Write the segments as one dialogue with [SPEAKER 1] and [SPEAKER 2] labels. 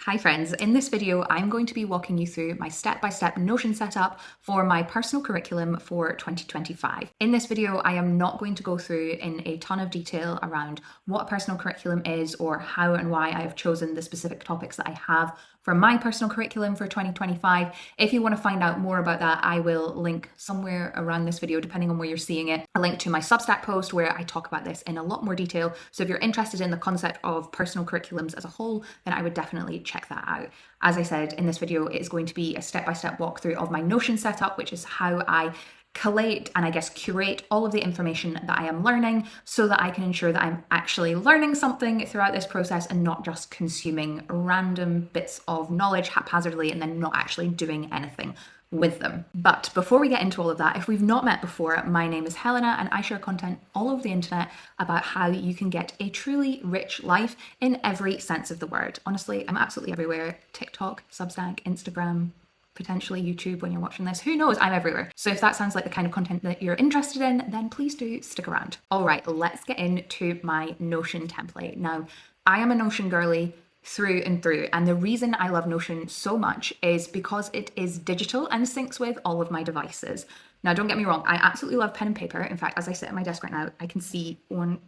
[SPEAKER 1] Hi friends, in this video I'm going to be walking you through my step-by-step Notion setup for my personal curriculum for 2025. In this video I am not going to go through in a ton of detail around what a personal curriculum is or how and why I have chosen the specific topics that I have for my personal curriculum for 2025. If you want to find out more about that, I will link somewhere around this video, depending on where you're seeing it, a link to my Substack post where I talk about this in a lot more detail. So if you're interested in the concept of personal curriculums as a whole, then I would definitely check that out. As I said, in this video, it is going to be a step-by-step walkthrough of my Notion setup, which is how I collate and I guess curate all of the information that I am learning so that I can ensure that I'm actually learning something throughout this process and not just consuming random bits of knowledge haphazardly and then not actually doing anything with them. But before we get into all of that, if we've not met before, my name is Helena and I share content all over the internet about how you can get a truly rich life in every sense of the word. Honestly, I'm absolutely everywhere. TikTok, Substack, Instagram, potentially YouTube when you're watching this. Who knows? I'm everywhere. So if that sounds like the kind of content that you're interested in, then please do stick around. All right, let's get into my Notion template. Now, I am a Notion girly through and through. And the reason I love Notion so much is because it is digital and syncs with all of my devices. Now, don't get me wrong, I absolutely love pen and paper. In fact, as I sit at my desk right now, I can see no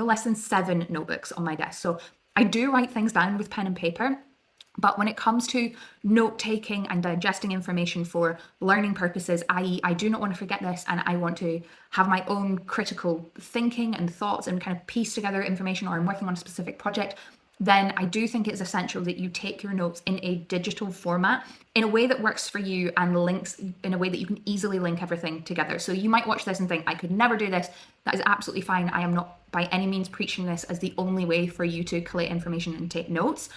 [SPEAKER 1] less than 7 notebooks on my desk. So I do write things down with pen and paper. But when it comes to note taking and digesting information for learning purposes, i.e., I do not want to forget this and I want to have my own critical thinking and thoughts and kind of piece together information, or I'm working on a specific project, then I do think it's essential that you take your notes in a digital format in a way that works for you and links in a way that you can easily link everything together. So you might watch this and think, I could never do this. That is absolutely fine. I am not by any means preaching this as the only way for you to collate information and take notes,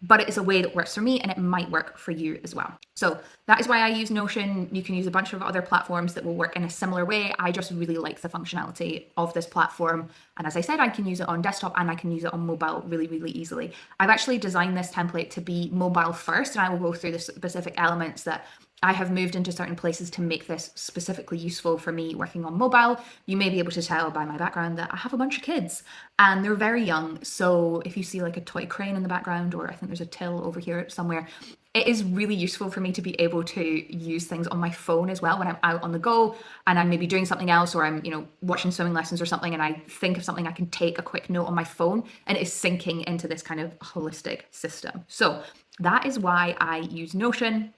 [SPEAKER 1] but it is a way that works for me and it might work for you as well. So that is why I use Notion. You can use a bunch of other platforms that will work in a similar way. I just really like the functionality of this platform. And as I said, I can use it on desktop and I can use it on mobile really, really easily. I've actually designed this template to be mobile first, and I will go through the specific elements that I have moved into certain places to make this specifically useful for me working on mobile. You may be able to tell by my background that I have a bunch of kids and they're very young. So if you see like a toy crane in the background, or I think there's a till over here somewhere, it is really useful for me to be able to use things on my phone as well when I'm out on the go and I'm maybe doing something else, or I'm, watching swimming lessons or something, and I think of something, I can take a quick note on my phone and it is syncing into this kind of holistic system. So that is why I use Notion,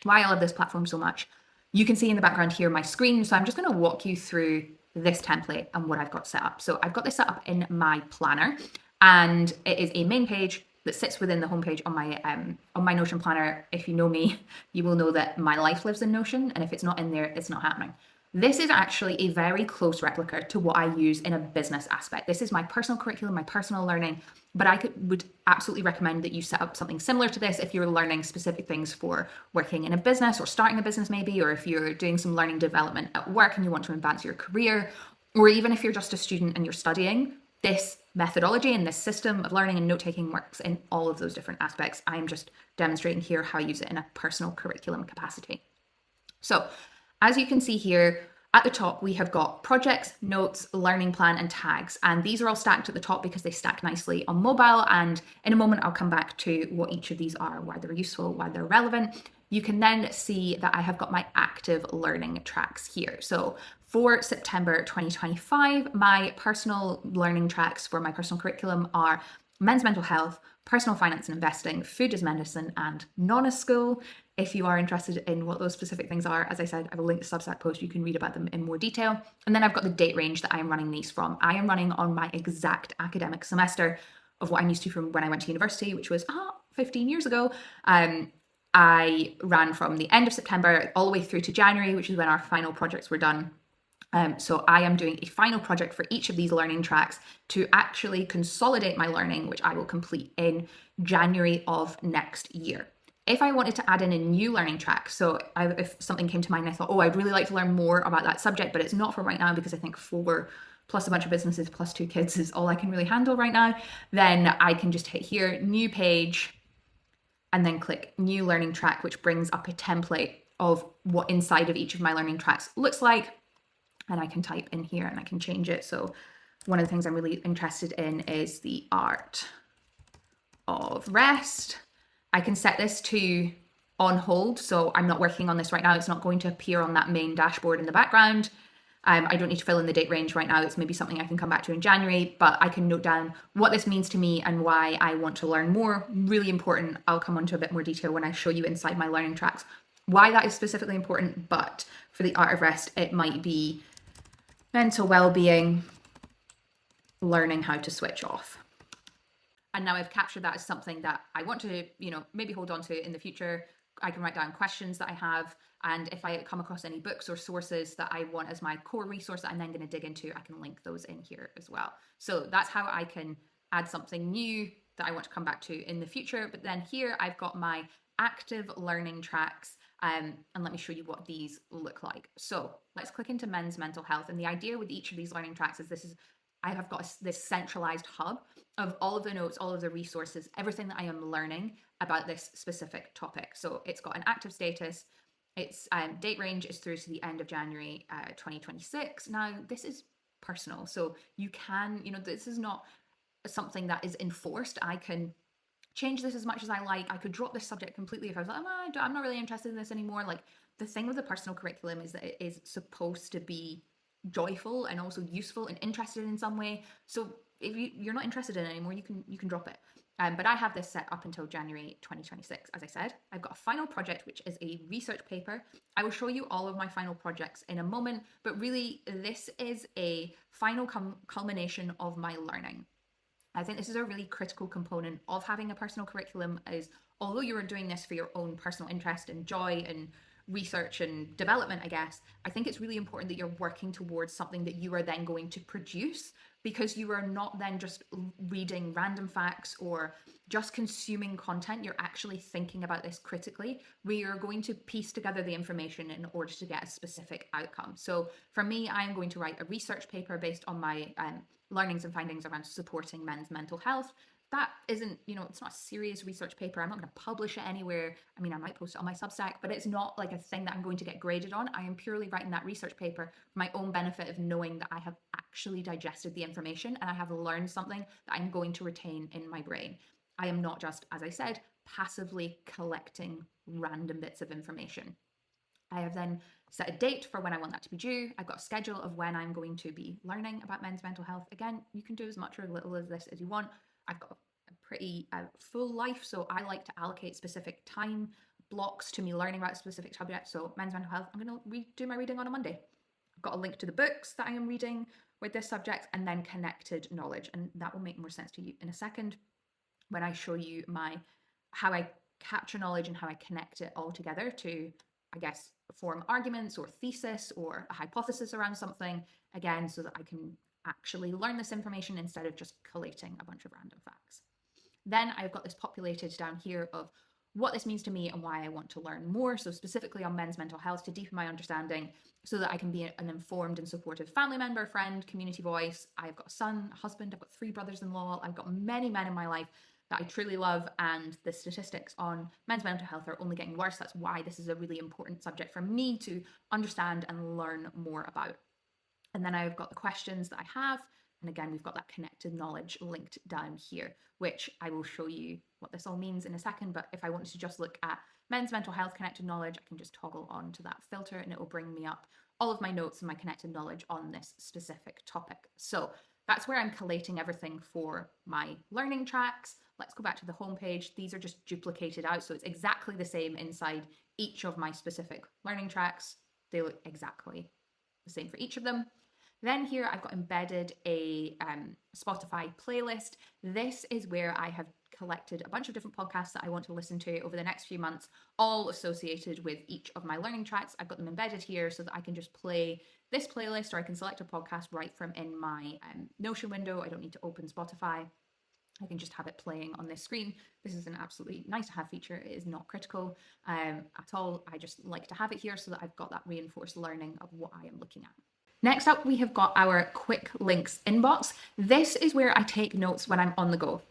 [SPEAKER 1] why I love this platform so much. You can see in the background here my screen, so I'm just going to walk you through this template and what I've got set up. So I've got this set up in my planner, and it is a main page that sits within the homepage on my Notion planner. If you know me, you will know that my life lives in Notion, and if it's not in there, it's not happening. This is actually a very close replica to what I use in a business aspect. This is my personal curriculum, my personal learning, but I would absolutely recommend that you set up something similar to this if you're learning specific things for working in a business or starting a business maybe, or if you're doing some learning development at work and you want to advance your career, or even if you're just a student and you're studying. This methodology and this system of learning and note-taking works in all of those different aspects. I am just demonstrating here how I use it in a personal curriculum capacity. So as you can see here, at the top, we have got projects, notes, learning plan, and tags. And these are all stacked at the top because they stack nicely on mobile. And in a moment, I'll come back to what each of these are, why they're useful, why they're relevant. You can then see that I have got my active learning tracks here. So for September 2025, my personal learning tracks for my personal curriculum are men's mental health, personal finance and investing, food as medicine, and non-school. If you are interested in what those specific things are, as I said, I will link the Substack post. You can read about them in more detail. And then I've got the date range that I am running these from. I am running on my exact academic semester of what I'm used to from when I went to university, which was 15 years ago. I ran from the end of September all the way through to January, which is when our final projects were done. So I am doing a final project for each of these learning tracks to actually consolidate my learning, which I will complete in January of next year. If I wanted to add in a new learning track, so if something came to mind, I thought, I'd really like to learn more about that subject, but it's not for right now because I think 4 plus a bunch of businesses plus 2 kids is all I can really handle right now, then I can just hit here, new page, and then click new learning track, which brings up a template of what inside of each of my learning tracks looks like. And I can type in here and I can change it. So one of the things I'm really interested in is the art of rest. I can set this to on hold, so I'm not working on this right now. It's not going to appear on that main dashboard in the background. I don't need to fill in the date range right now. It's maybe something I can come back to in January, but I can note down what this means to me and why I want to learn more. Really important. I'll come on to a bit more detail when I show you inside my learning tracks why that is specifically important. But for the art of rest, it might be mental well-being, learning how to switch off. And now I've captured that as something that I want to, maybe hold on to in the future. I can write down questions that I have. And if I come across any books or sources that I want as my core resource that I'm then going to dig into, I can link those in here as well. So that's how I can add something new that I want to come back to in the future. But then here I've got my active learning tracks. And let me show you what these look like. So let's click into men's mental health. And the idea with each of these learning tracks is I have got this centralized hub of all of the notes, all of the resources, everything that I am learning about this specific topic. So it's got an active status. Its date range is through to the end of January 2026. Now, this is personal. So you can, this is not something that is enforced. I can change this as much as I like. I could drop this subject completely if I was like, I'm not really interested in this anymore. Like, the thing with the personal curriculum is that it is supposed to be joyful and also useful and interested in some way. So if you're not interested in it anymore, you can drop it. But I have this set up until January 2026. As I said, I've got a final project, which is a research paper. I will show you all of my final projects in a moment, but really this is a final culmination of my learning. I think this is a really critical component of having a personal curriculum, is although you are doing this for your own personal interest and joy and research and development, I guess, I think it's really important that you're working towards something that you are then going to produce, because you are not then just reading random facts or just consuming content. You're actually thinking about this critically, where you're going to piece together the information in order to get a specific outcome. So for me, I'm going to write a research paper based on my learnings and findings around supporting men's mental health. That isn't, it's not a serious research paper. I'm not going to publish it anywhere. I mean, I might post it on my Substack, but it's not like a thing that I'm going to get graded on. I am purely writing that research paper for my own benefit of knowing that I have actually digested the information and I have learned something that I'm going to retain in my brain. I am not just, as I said, passively collecting random bits of information. I have then set a date for when I want that to be due. I've got a schedule of when I'm going to be learning about men's mental health. Again, you can do as much or as little as this as you want. I've got a pretty full life, so I like to allocate specific time blocks to me learning about a specific subject. So men's mental health, I'm going to do my reading on a Monday. I've got a link to the books that I am reading with this subject, and then connected knowledge. And that will make more sense to you in a second when I show you how I capture knowledge and how I connect it all together to, I guess, form arguments or thesis or a hypothesis around something, again, so that I can actually learn this information instead of just collating a bunch of random facts. Then I've got this populated down here of what this means to me and why I want to learn more. So specifically on men's mental health, to deepen my understanding so that I can be an informed and supportive family member, friend, community voice. I've got a son, a husband, I've got 3 brothers-in-law. I've got many men in my life that I truly love, and the statistics on men's mental health are only getting worse. That's why this is a really important subject for me to understand and learn more about. And then I've got the questions that I have. And again, we've got that connected knowledge linked down here, which I will show you what this all means in a second. But if I wanted to just look at men's mental health connected knowledge, I can just toggle on to that filter and it will bring me up all of my notes and my connected knowledge on this specific topic. So that's where I'm collating everything for my learning tracks. Let's go back to the homepage. These are just duplicated out. So it's exactly the same inside each of my specific learning tracks. They look exactly the same for each of them. Then here I've got embedded a Spotify playlist. This is where I have collected a bunch of different podcasts that I want to listen to over the next few months, all associated with each of my learning tracks. I've got them embedded here so that I can just play this playlist, or I can select a podcast right from in my Notion window. I don't need to open Spotify. I can just have it playing on this screen. This is an absolutely nice to have feature. It is not critical at all. I just like to have it here so that I've got that reinforced learning of what I am looking at. Next up, we have got our quick links inbox. This is where I take notes when I'm on the go.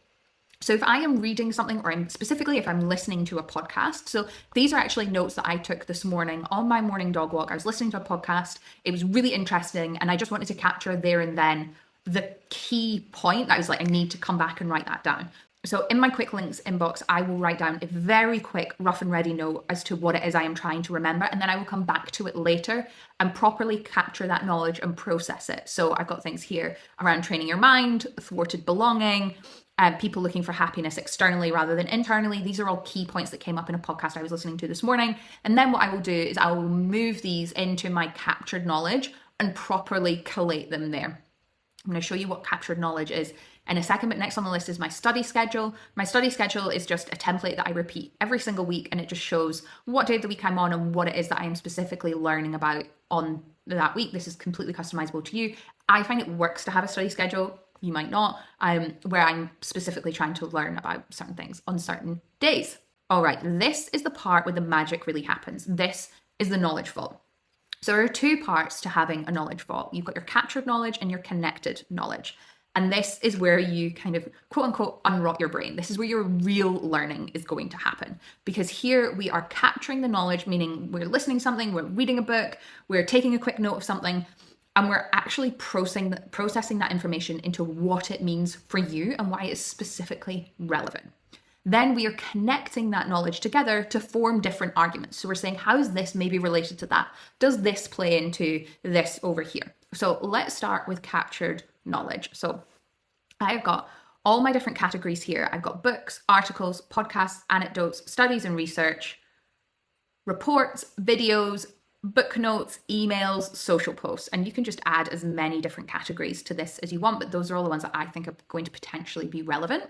[SPEAKER 1] So if I am reading something, or if I'm listening to a podcast, so these are actually notes that I took this morning on my morning dog walk. I was listening to a podcast. It was really interesting, and I just wanted to capture there and then the key point that I was like, I need to come back and write that down. So in my quick links inbox, I will write down a very quick, rough and ready note as to what it is I am trying to remember. And then I will come back to it later and properly capture that knowledge and process it. So I've got things here around training your mind, thwarted belonging, people looking for happiness externally rather than internally. These are all key points that came up in a podcast I was listening to this morning. And then what I will do is I will move these into my captured knowledge and properly collate them there. I'm going to show you what captured knowledge is in a second, but next on the list is my study schedule. My study schedule is just a template that I repeat every single week, and it just shows what day of the week I'm on and what it is that I am specifically learning about on that week. This is completely customizable to you. I find it works to have a study schedule. You might not, where I'm specifically trying to learn about certain things on certain days. All right, this is the part where the magic really happens. This is the knowledge vault. So there are two parts to having a knowledge vault. You've got your captured knowledge and your connected knowledge. And this is where you kind of quote unquote unrot your brain. This is where your real learning is going to happen. Because here we are capturing the knowledge, meaning we're listening to something, we're reading a book, we're taking a quick note of something, and we're actually processing that information into what it means for you and why it's specifically relevant. Then we are connecting that knowledge together to form different arguments. So we're saying, how is this maybe related to that? Does this play into this over here? So let's start with captured knowledge. So I've got all my different categories here. I've got books, articles, podcasts, anecdotes, studies and research, reports, videos, book notes, emails, social posts. And you can just add as many different categories to this as you want, but those are all the ones that I think are going to potentially be relevant.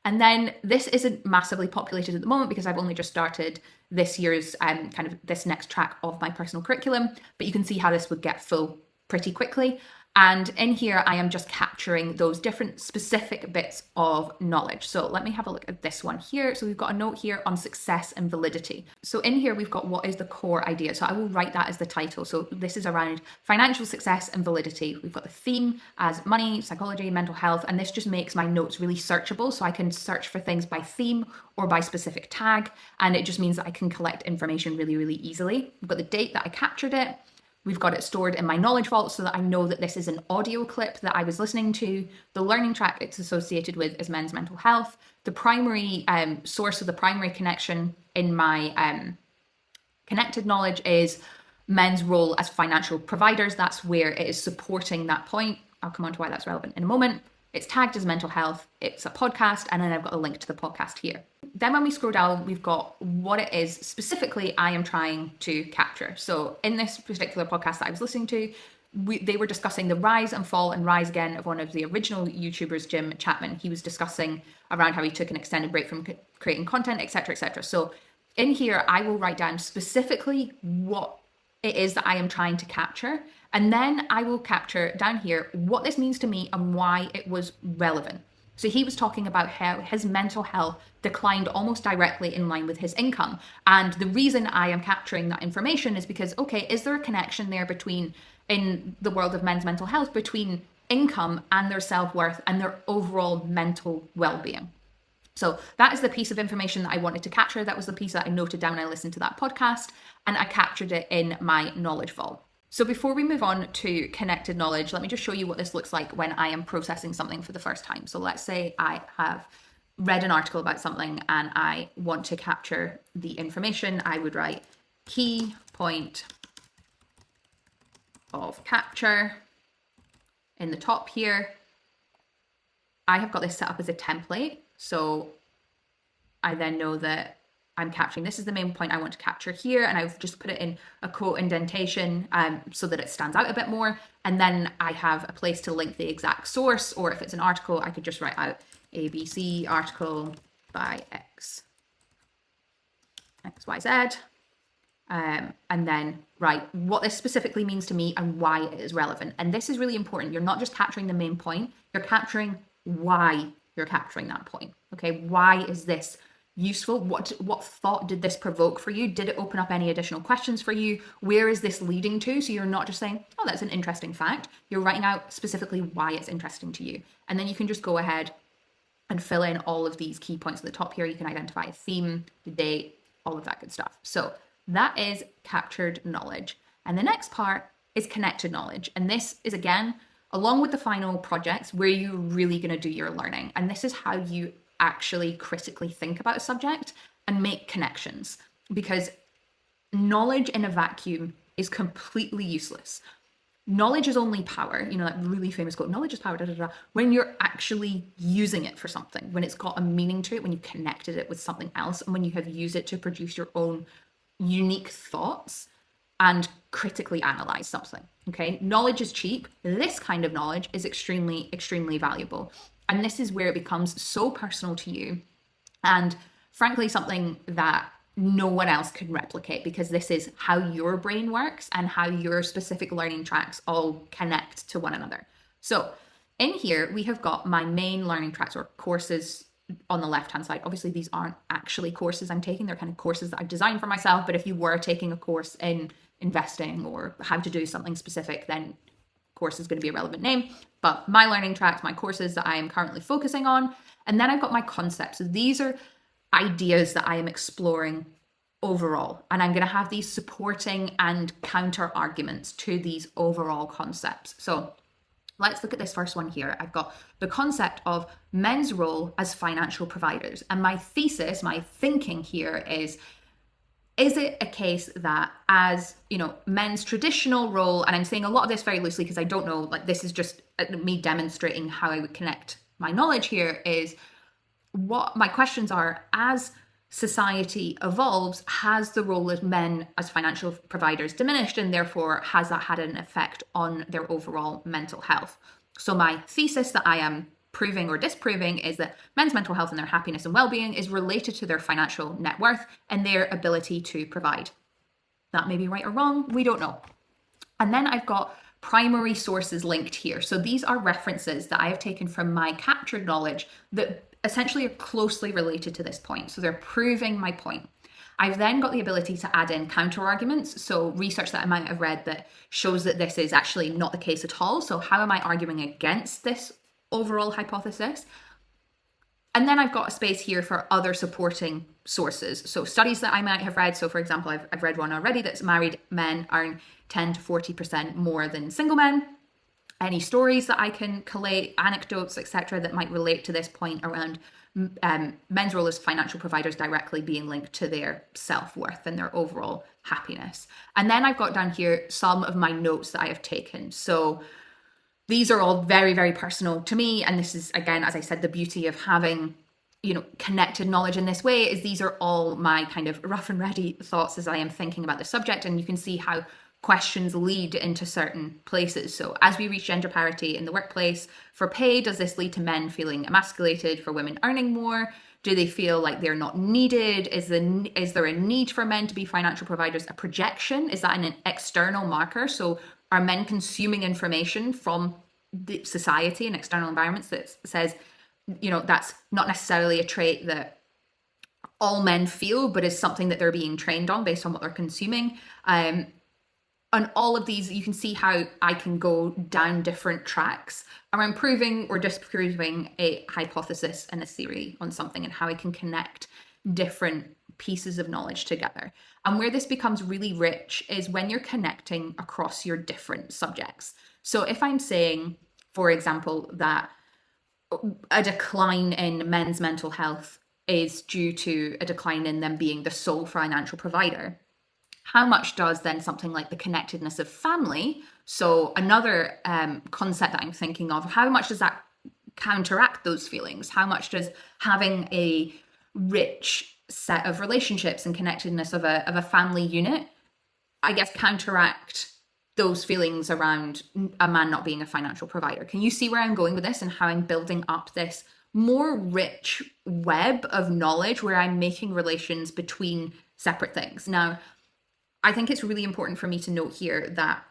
[SPEAKER 1] And then this isn't massively populated at the moment because I've only just started this year's kind of this next track of my personal curriculum, but you can see how this would get full pretty quickly. And in here, I am just capturing those different specific bits of knowledge. So let me have a look at this one here. So we've got a note here on success and validity. So in here, we've got what is the core idea. So I will write that as the title. So this is around financial success and validity. We've got the theme as money, psychology, mental health, and this just makes my notes really searchable. So I can search for things by theme or by specific tag. And it just means that I can collect information really, really easily. We've got the date that I captured it. We've got it stored in my knowledge vault so that I know that this is an audio clip that I was listening to. The learning track it's associated with is men's mental health. The primary source of the primary connection in my connected knowledge is men's role as financial providers. That's where it is supporting that point. I'll come on to why that's relevant in a moment. It's tagged as mental health. It's a podcast. And then I've got a link to the podcast here. Then when we scroll down, we've got what it is specifically I am trying to capture. So in this particular podcast that I was listening to, they were discussing the rise and fall and rise again of one of the original YouTubers, Jim Chapman. He was discussing around how he took an extended break from creating content, etc., etc. So in here, I will write down specifically what it is that I am trying to capture. And then I will capture down here what this means to me and why it was relevant. So he was talking about how his mental health declined almost directly in line with his income. And the reason I am capturing that information is because, okay, is there a connection there between, in the world of men's mental health, between income and their self-worth and their overall mental well-being? So that is the piece of information that I wanted to capture. That was the piece that I noted down. I listened to that podcast and I captured it in my knowledge vault. So before we move on to connected knowledge, let me just show you what this looks like when I am processing something for the first time. So let's say I have read an article about something and I want to capture the information. I would write key point of capture in the top here. I have got this set up as a template. So I then know that I'm capturing, this is the main point I want to capture here, and I've just put it in a quote indentation so that it stands out a bit more. And then I have a place to link the exact source, or if it's an article, I could just write out ABC article by XYZ, and then write what this specifically means to me and why it is relevant. And this is really important. You're not just capturing the main point, you're capturing why you're capturing that point. Okay, why is this useful? What thought did this provoke for you? Did it open up any additional questions for you? Where is this leading to? So you're not just saying, oh, that's an interesting fact. You're writing out specifically why it's interesting to you. And then you can just go ahead and fill in all of these key points at the top here. You can identify a theme, the date, all of that good stuff. So that is captured knowledge. And the next part is connected knowledge. And this is, again, along with the final projects, where you're really going to do your learning. And this is how you actually critically think about a subject and make connections, because knowledge in a vacuum is completely useless. Knowledge is only power, that really famous quote, knowledge is power, when you're actually using it for something, when it's got a meaning to it, when you connected it with something else, and when you have used it to produce your own unique thoughts and critically analyze something. Okay, knowledge is cheap. This kind of knowledge is extremely, extremely valuable. And this is where it becomes so personal to you, and frankly, something that no one else can replicate, because this is how your brain works and how your specific learning tracks all connect to one another. So in here, we have got my main learning tracks or courses on the left-hand side. Obviously, these aren't actually courses I'm taking. They're kind of courses that I've designed for myself. But if you were taking a course in investing or how to do something specific, then course is going to be a relevant name. But my learning tracks, my courses that I am currently focusing on. And then I've got my concepts. So these are ideas that I am exploring overall, and I'm going to have these supporting and counter arguments to these overall concepts. So let's look at this first one here. I've got the concept of men's role as financial providers, and my thesis, my thinking here is it a case that, as men's traditional role, and I'm saying a lot of this very loosely because I don't know, this is just me demonstrating how I would connect my knowledge here, is what my questions are: as society evolves, has the role of men as financial providers diminished, and therefore has that had an effect on their overall mental health? So my thesis that I am proving or disproving is that men's mental health and their happiness and well-being is related to their financial net worth and their ability to provide. That may be right or wrong, we don't know. And then I've got primary sources linked here. So these are references that I have taken from my captured knowledge that essentially are closely related to this point. So they're proving my point. I've then got the ability to add in counter arguments. So research that I might have read that shows that this is actually not the case at all. So how am I arguing against this overall hypothesis? And then I've got a space here for other supporting sources. So studies that I might have read. So for example, I've read one already that's married men earn 10 to 40% more than single men. Any stories that I can collate, anecdotes, etc., that might relate to this point around men's role as financial providers directly being linked to their self-worth and their overall happiness. And then I've got down here some of my notes that I have taken. So these are all very, very personal to me. And this is, again, as I said, the beauty of having, connected knowledge in this way, is these are all my kind of rough and ready thoughts as I am thinking about the subject. And you can see how questions lead into certain places. So as we reach gender parity in the workplace for pay, does this lead to men feeling emasculated for women earning more? Do they feel like they're not needed? Is there a need for men to be financial providers a projection? Is that an external marker? So are men consuming information from the society and external environments that says, that's not necessarily a trait that all men feel, but is something that they're being trained on based on what they're consuming? On all of these, you can see how I can go down different tracks around proving or disproving a hypothesis and a theory on something, and how I can connect different pieces of knowledge together. And where this becomes really rich is when you're connecting across your different subjects. So if I'm saying, for example, that a decline in men's mental health is due to a decline in them being the sole financial provider, how much does then something like the connectedness of family, so another concept that I'm thinking of, how much does that counteract those feelings? How much does having a rich set of relationships and connectedness of a family unit, I guess, counteract those feelings around a man not being a financial provider? Can you see where I'm going with this and how I'm building up this more rich web of knowledge where I'm making relations between separate things? Now, I think it's really important for me to note here that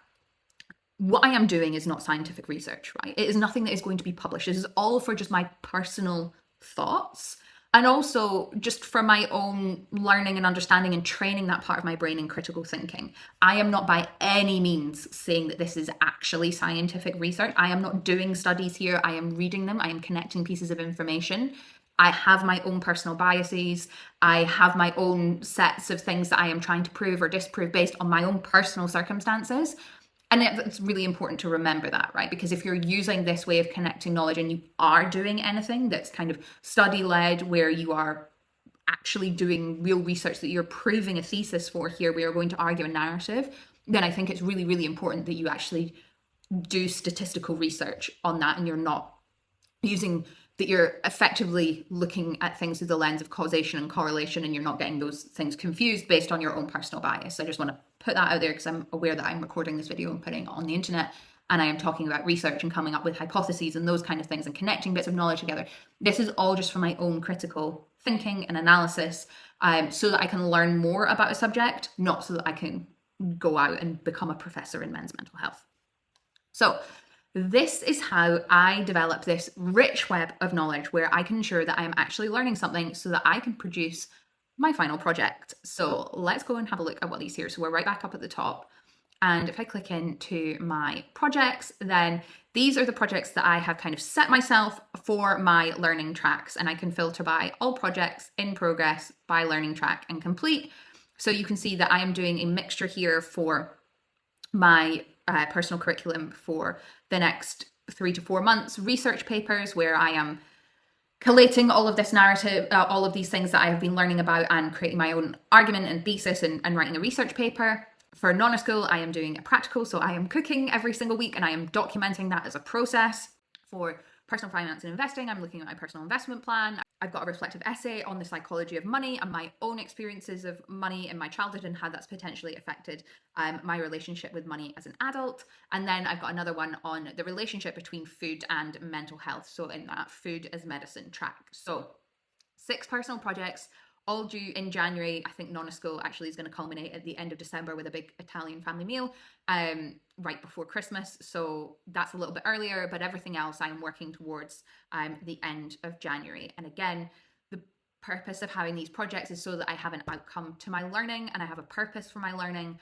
[SPEAKER 1] what I am doing is not scientific research, right? It is nothing that is going to be published. This is all for just my personal thoughts, and also just for my own learning and understanding and training that part of my brain in critical thinking. I am not by any means saying that this is actually scientific research. I am not doing studies here. I am reading them. I am connecting pieces of information. I have my own personal biases. I have my own sets of things that I am trying to prove or disprove based on my own personal circumstances. And it's really important to remember that, right? Because if you're using this way of connecting knowledge and you are doing anything that's kind of study led, where you are actually doing real research, that you're proving a thesis for here, we are going to argue a narrative, then I think it's really, really important that you actually do statistical research on that, and you're not using that, you're effectively looking at things through the lens of causation and correlation, and you're not getting those things confused based on your own personal bias. I just want to put that out there because I'm aware that I'm recording this video and putting it on the internet, and I am talking about research and coming up with hypotheses and those kind of things and connecting bits of knowledge together. This is all just for my own critical thinking and analysis, so that I can learn more about a subject, not so that I can go out and become a professor in men's mental health. So this is how I develop this rich web of knowledge where I can ensure that I'm actually learning something so that I can produce my final project. So let's go and have a look at what these here. So we're right back up at the top. And if I click into my projects, then these are the projects that I have kind of set myself for my learning tracks. And I can filter by all projects in progress, by learning track, and complete. So you can see that I am doing a mixture here for my personal curriculum for the next 3 to 4 months, research papers where I am collating all of this narrative, all of these things that I have been learning about, and creating my own argument and thesis, and writing a research paper. For non-school, I am doing a practical, so I am cooking every single week and I am documenting that as a process. For personal finance and investing, I'm looking at my personal investment plan. I've got a reflective essay on the psychology of money and my own experiences of money in my childhood and how that's potentially affected my relationship with money as an adult. And then I've got another one on the relationship between food and mental health, so in that food as medicine track. So 6 personal projects, all due in January. I think non-school actually is going to culminate at the end of December with a big Italian family meal right before Christmas. So that's a little bit earlier, but everything else I'm working towards the end of January. And again, the purpose of having these projects is so that I have an outcome to my learning and I have a purpose for my learning,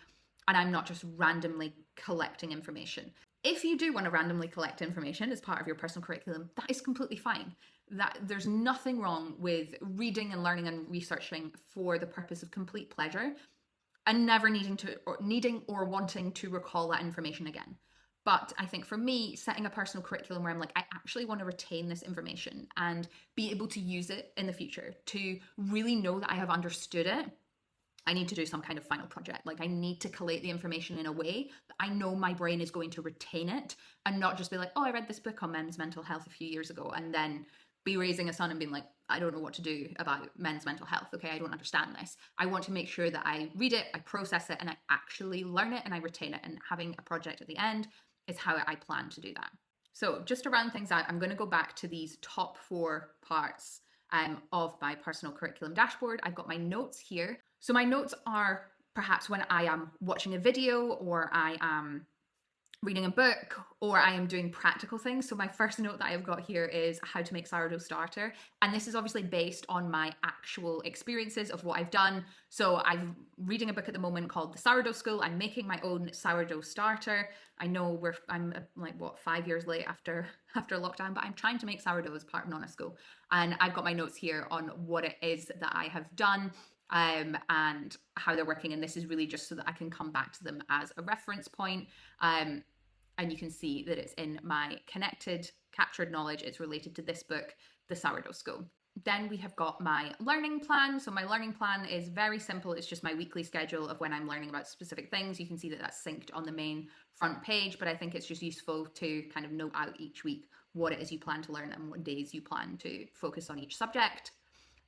[SPEAKER 1] and I'm not just randomly collecting information. If you do want to randomly collect information as part of your personal curriculum, that is completely fine. That there's nothing wrong with reading and learning and researching for the purpose of complete pleasure and never needing or wanting to recall that information again. But I think for me, setting a personal curriculum where I'm like, I actually want to retain this information and be able to use it in the future, to really know that I have understood it, I need to do some kind of final project. Like, I need to collate the information in a way that I know my brain is going to retain it, and not just be like, oh, I read this book on men's mental health a few years ago, and then be raising a son and being like, I don't know what to do about men's mental health. Okay, I don't understand this. I want to make sure that I read it, I process it, and I actually learn it and I retain it. And having a project at the end is how I plan to do that. So just to round things out, I'm going to go back to these top 4 parts of my personal curriculum dashboard. I've got my notes here. So my notes are perhaps when I am watching a video, or I am reading a book, or I am doing practical things. So my first note that I've got here is how to make sourdough starter. And this is obviously based on my actual experiences of what I've done. So I'm reading a book at the moment called The Sourdough School. I'm making my own sourdough starter. I know I'm like 5 years late after lockdown, but I'm trying to make sourdough as part of non-school. And I've got my notes here on what it is that I have done and how they're working. And this is really just so that I can come back to them as a reference point. And you can see that it's in my connected, captured knowledge. It's related to this book, The Sourdough School. Then we have got my learning plan. So my learning plan is very simple. It's just my weekly schedule of when I'm learning about specific things. You can see that that's synced on the main front page, but I think it's just useful to kind of note out each week what it is you plan to learn and what days you plan to focus on each subject.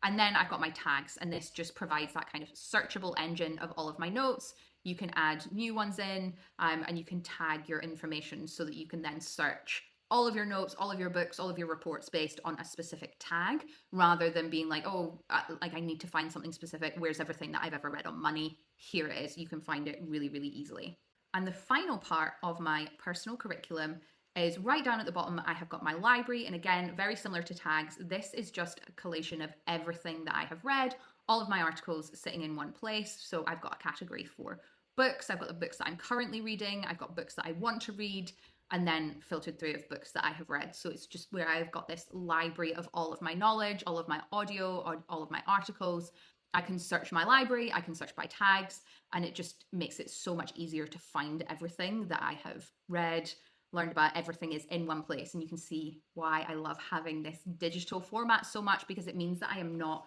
[SPEAKER 1] And then I've got my tags, and this just provides that kind of searchable engine of all of my notes. You can add new ones in, and you can tag your information so that you can then search all of your notes, all of your books, all of your reports based on a specific tag, rather than being like, oh, like I need to find something specific. Where's everything that I've ever read on money? Here it is. You can find it really, really easily. And the final part of my personal curriculum is right down at the bottom. I have got my library, and again, very similar to tags, this is just a collation of everything that I have read, all of my articles sitting in one place. So I've got a category for books, I've got the books that I'm currently reading, I've got books that I want to read, and then filtered through of books that I have read. So it's just where I've got this library of all of my knowledge, all of my audio, all of my articles, I can search my library, I can search by tags, and it just makes it so much easier to find everything that I have read, learned about. Everything is in one place, and you can see why I love having this digital format so much, because it means that I am not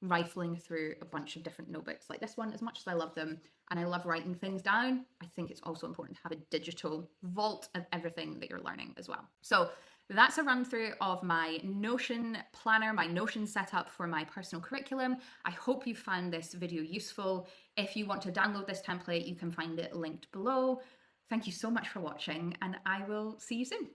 [SPEAKER 1] rifling through a bunch of different notebooks like this one. As much as I love them and I love writing things down, I think it's also important to have a digital vault of everything that you're learning as well. So that's a run through of my Notion planner, my Notion setup for my personal curriculum. I hope you found this video useful. If you want to download this template, you can find it linked below. Thank you so much for watching, and I will see you soon.